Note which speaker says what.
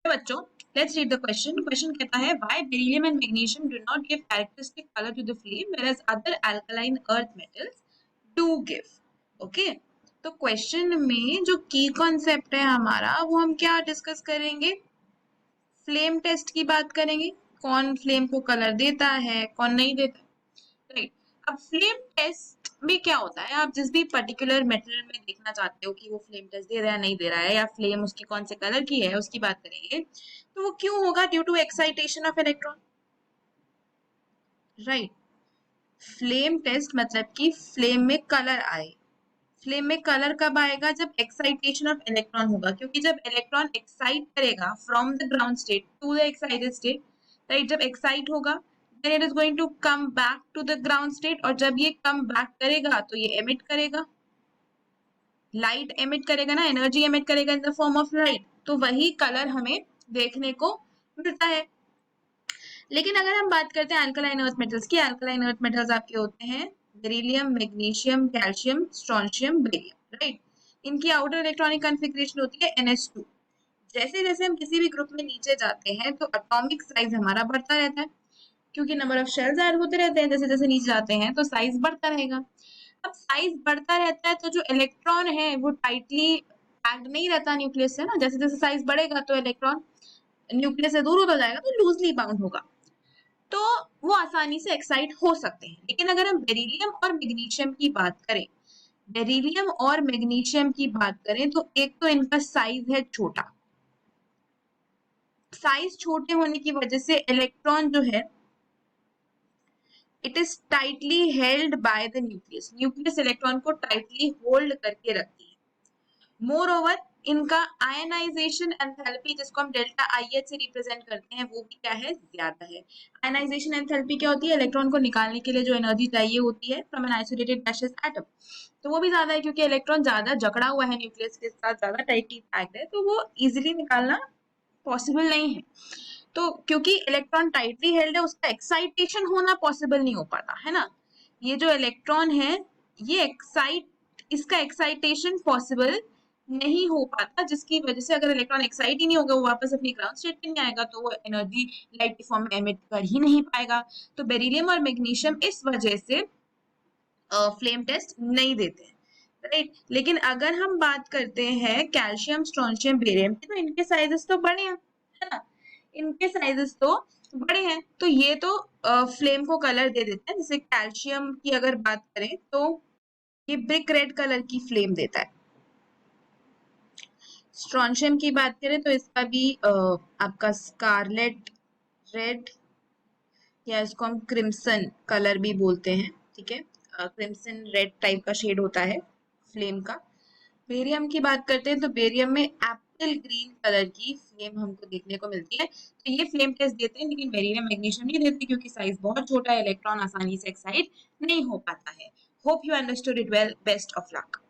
Speaker 1: बच्चों, let's read the question. Question कहता है why beryllium and magnesium do not give characteristic colour to the flame whereas other alkaline earth metals do give. Okay, तो question में जो की concept है हमारा वो हम क्या डिस्कस करेंगे, फ्लेम टेस्ट की बात करेंगे। कौन फ्लेम को कलर देता है, कौन नहीं देता, राइट। अब फ्लेम टेस्ट में क्या होता है, आप जिस भी पर्टिकुलर मेटल में देखना चाहते हो कि वो फ्लेम टेस्ट दे रहा है नहीं दे रहा है, या फ्लेम उसकी कौन से कलर की है उसकी बात करेंगे, तो वो क्यों होगा, due to excitation of electron, right. Flame test मतलब कि फ्लेम में कलर आए। फ्लेम में कलर कब आएगा, जब एक्साइटेशन ऑफ इलेक्ट्रॉन होगा, क्योंकि जब इलेक्ट्रॉन एक्साइट करेगा from the ground state to the excited state, right, जब एक्साइट होगा then it is going to come back to the ground state, और जब ये कम बैक करेगा तो ये एमिट करेगा, लाइट एमिट करेगा ना, एनर्जी एमिट करेगा in the form of light, तो वही कलर हमें देखने को मिलता है। लेकिन अगर हम बात करते हैं अल्कलाइन अर्थ मेटल्स की, अल्कलाइन अर्थ मेटल्स आपके होते हैं beryllium, magnesium, calcium, strontium, barium, right. इनकी आउटर इलेक्ट्रॉनिक कॉन्फ़िगरेशन होती है NH2। जैसे जैसे हम किसी भी ग्रुप में नीचे जाते हैं तो एटॉमिक साइज हमारा बढ़ता रहता है, क्योंकि नंबर ऑफ शेल्स ऐड होते रहते हैं, जैसे जैसे नीचे जाते हैं तो साइज बढ़ता रहेगा। अब साइज बढ़ता रहता है तो जो इलेक्ट्रॉन है वो टाइटली पैक्ड नहीं रहता न्यूक्लियस से ना, जैसे जैसे साइज बढ़ेगा तो इलेक्ट्रॉन न्यूक्लियस से दूर होता जाएगा तो लूजली बाउंड होगा, तो वो आसानी से एक्साइट हो सकते हैं। लेकिन अगर हम बेरिलियम और मैग्नीशियम की बात करें, बेरिलियम और मैग्नीशियम की बात करें तो एक तो इनका साइज है छोटा, साइज छोटे होने की वजह से इलेक्ट्रॉन जो है it is tightly held by the nucleus, nucleus electron को टाइटली होल्ड करके रखती है। मोर ओवर इनका आयनाइजेशन एंथैल्पी, जिसको हम डेल्टा IH से रिप्रेजेंट करते हैं, वो भी क्या है, ज्यादा है। आयनाइजेशन एंथैल्पी क्या होती है, इलेक्ट्रॉन को निकालने के लिए जो एनर्जी चाहिए होती है from an isolated gaseous atom, तो वो भी ज्यादा है, क्योंकि इलेक्ट्रॉन ज्यादा जकड़ा हुआ है न्यूक्लियस के साथ, ज्यादा टाइटली पैक्ड है, तो वो इजिली निकालना पॉसिबल नहीं है। तो क्योंकि इलेक्ट्रॉन टाइटली हेल्ड है, उसका एक्साइटेशन होना पॉसिबल नहीं हो पाता है ना। ये जो इलेक्ट्रॉन है ये इसका एक्साइटेशन पॉसिबल नहीं हो पाता, जिसकी वजह से अगर इलेक्ट्रॉन एक्साइट ही नहीं होगा, वो वापस अपनी ग्राउंड स्टेट पे नहीं आएगा, तो वो एनर्जी लाइट के फॉर्म में एमिट कर ही नहीं पाएगा। तो बेरिलियम और मैग्नीशियम इस वजह से फ्लेम टेस्ट नहीं देते हैं, राइट। लेकिन अगर हम बात करते हैं कैल्शियम, स्ट्रोंशियम, बेरियम की, तो इनके साइजेस तो बड़े हैं, है ना, इनके साइजेस तो बड़े हैं, तो ये तो फ्लेम को कलर दे देते हैं। जैसे कैल्शियम की अगर बात करें तो ये ब्रिक रेड कलर की फ्लेम देता है। स्ट्रोंशियम की बात करें तो इसका भी आपका स्कारलेट रेड, या इसको हम क्रिम्सन कलर भी बोलते हैं, ठीक है, क्रिम्सन रेड टाइप का शेड होता है फ्लेम का। बेरियम की बात करते हैं तो बेरियम में एप्पल ग्रीन कलर की फ्लेम हमको देखने को मिलती है, तो ये फ्लेम टेस्ट देते हैं। लेकिन बेरियम मैग्नीशियम नहीं देते, क्योंकि साइज बहुत छोटा है, इलेक्ट्रॉन आसानी से एक्साइट नहीं हो पाता है। Hope you understood it well, best of luck.